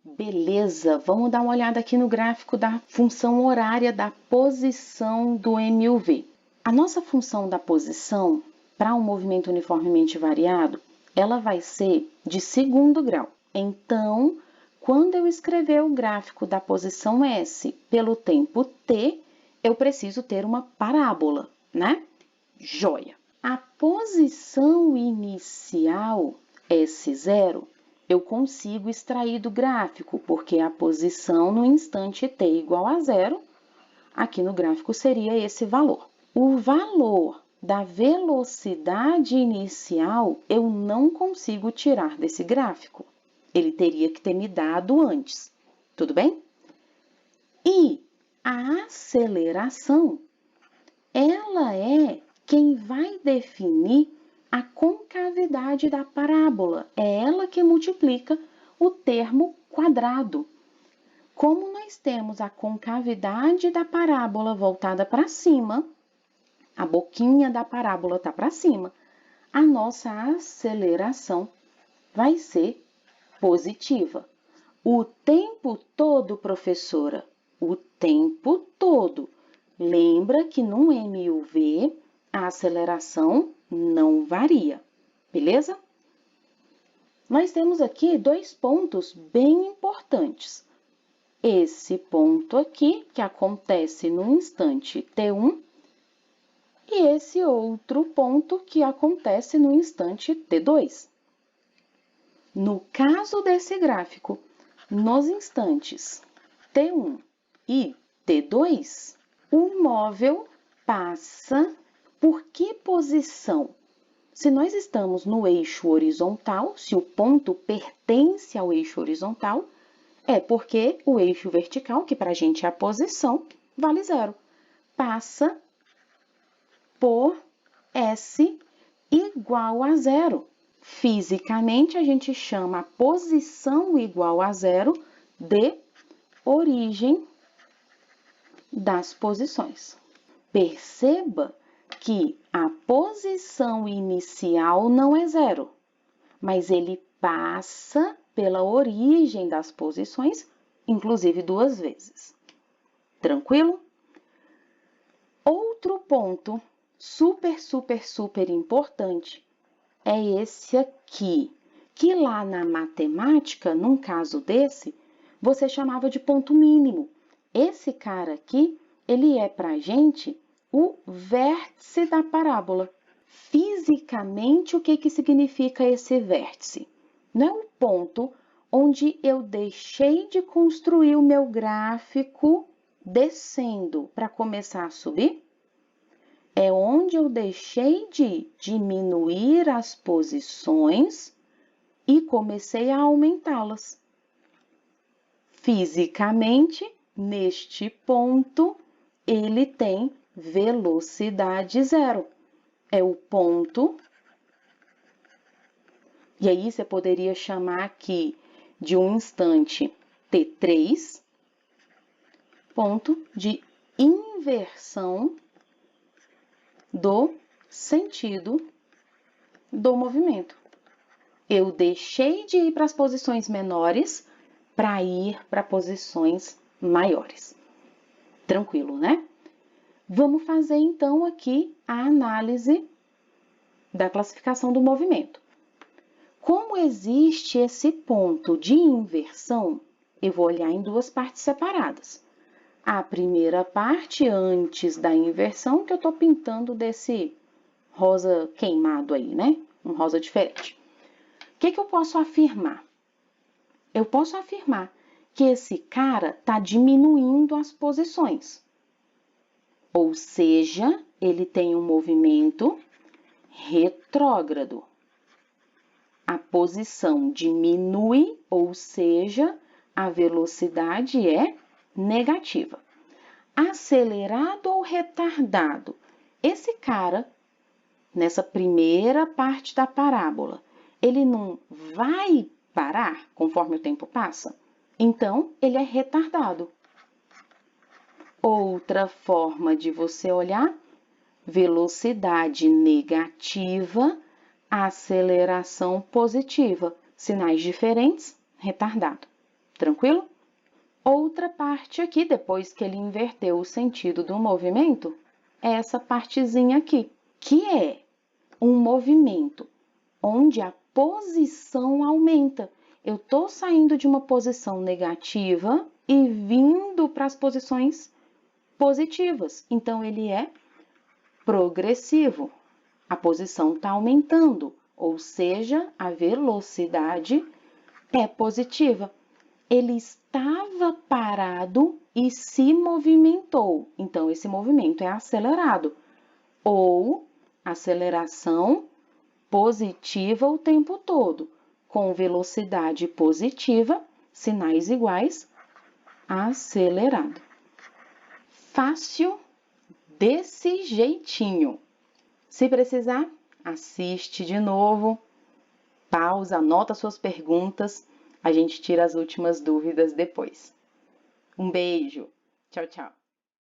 Beleza, vamos dar uma olhada aqui no gráfico da função horária da posição do MUV. A nossa função da posição, para um movimento uniformemente variado, ela vai ser de segundo grau. Então, quando eu escrever o gráfico da posição S pelo tempo t, eu preciso ter uma parábola, né? Joia! A posição inicial, S0, eu consigo extrair do gráfico, porque a posição no instante t igual a 0, aqui no gráfico seria esse valor. O valor da velocidade inicial eu não consigo tirar desse gráfico. Ele teria que ter me dado antes. Tudo bem? E a aceleração, ela é quem vai definir a concavidade da parábola. É ela que multiplica o termo quadrado. Como nós temos a concavidade da parábola voltada para cima, a boquinha da parábola está para cima, a nossa aceleração vai ser positiva. O tempo todo, professora, o tempo todo. Lembra que no MUV a aceleração não varia, beleza? Nós temos aqui dois pontos bem importantes. Esse ponto aqui, que acontece no instante T1, e esse outro ponto que acontece no instante T2. No caso desse gráfico, nos instantes T1 e T2, o móvel passa por que posição? Se nós estamos no eixo horizontal, se o ponto pertence ao eixo horizontal, é porque o eixo vertical, que para a gente é a posição, vale 0. Passa por S igual a 0. Fisicamente, a gente chama a posição igual a 0 de origem das posições. Perceba que a posição inicial não é 0, mas ele passa pela origem das posições, inclusive 2 vezes. Tranquilo? Outro ponto super importante é esse aqui, que lá na matemática, num caso desse, você chamava de ponto mínimo. Esse cara aqui, ele é pra gente o vértice da parábola. Fisicamente, o que significa esse vértice? Não é o ponto onde eu deixei de construir o meu gráfico descendo para começar a subir? É onde eu deixei de diminuir as posições e comecei a aumentá-las. Fisicamente, neste ponto, ele tem velocidade 0. É o ponto. E aí, você poderia chamar aqui de um instante T3, ponto de inversão do sentido do movimento. Eu deixei de ir para as posições menores para ir para posições maiores. Tranquilo, né? Vamos fazer então aqui a análise da classificação do movimento. Como existe esse ponto de inversão, eu vou olhar em 2 partes separadas. A primeira parte, antes da inversão, que eu estou pintando desse rosa queimado aí, né? Um rosa diferente. O que eu posso afirmar? Eu posso afirmar que esse cara está diminuindo as posições. Ou seja, ele tem um movimento retrógrado. A posição diminui, ou seja, a velocidade é negativa. Acelerado ou retardado? Esse cara, nessa primeira parte da parábola, ele não vai parar conforme o tempo passa? Então, ele é retardado. Outra forma de você olhar, velocidade negativa, aceleração positiva. Sinais diferentes, retardado. Tranquilo? Outra parte aqui, depois que ele inverteu o sentido do movimento, é essa partezinha aqui, que é um movimento onde a posição aumenta. Eu estou saindo de uma posição negativa e vindo para as posições positivas. Então, ele é progressivo. A posição está aumentando, ou seja, a velocidade é positiva. Ele estava parado e se movimentou. Então, esse movimento é acelerado. Ou aceleração positiva o tempo todo, com velocidade positiva, sinais iguais, acelerado. Fácil desse jeitinho. Se precisar, assiste de novo, pausa, anota suas perguntas, a gente tira as últimas dúvidas depois. Um beijo. Tchau, tchau.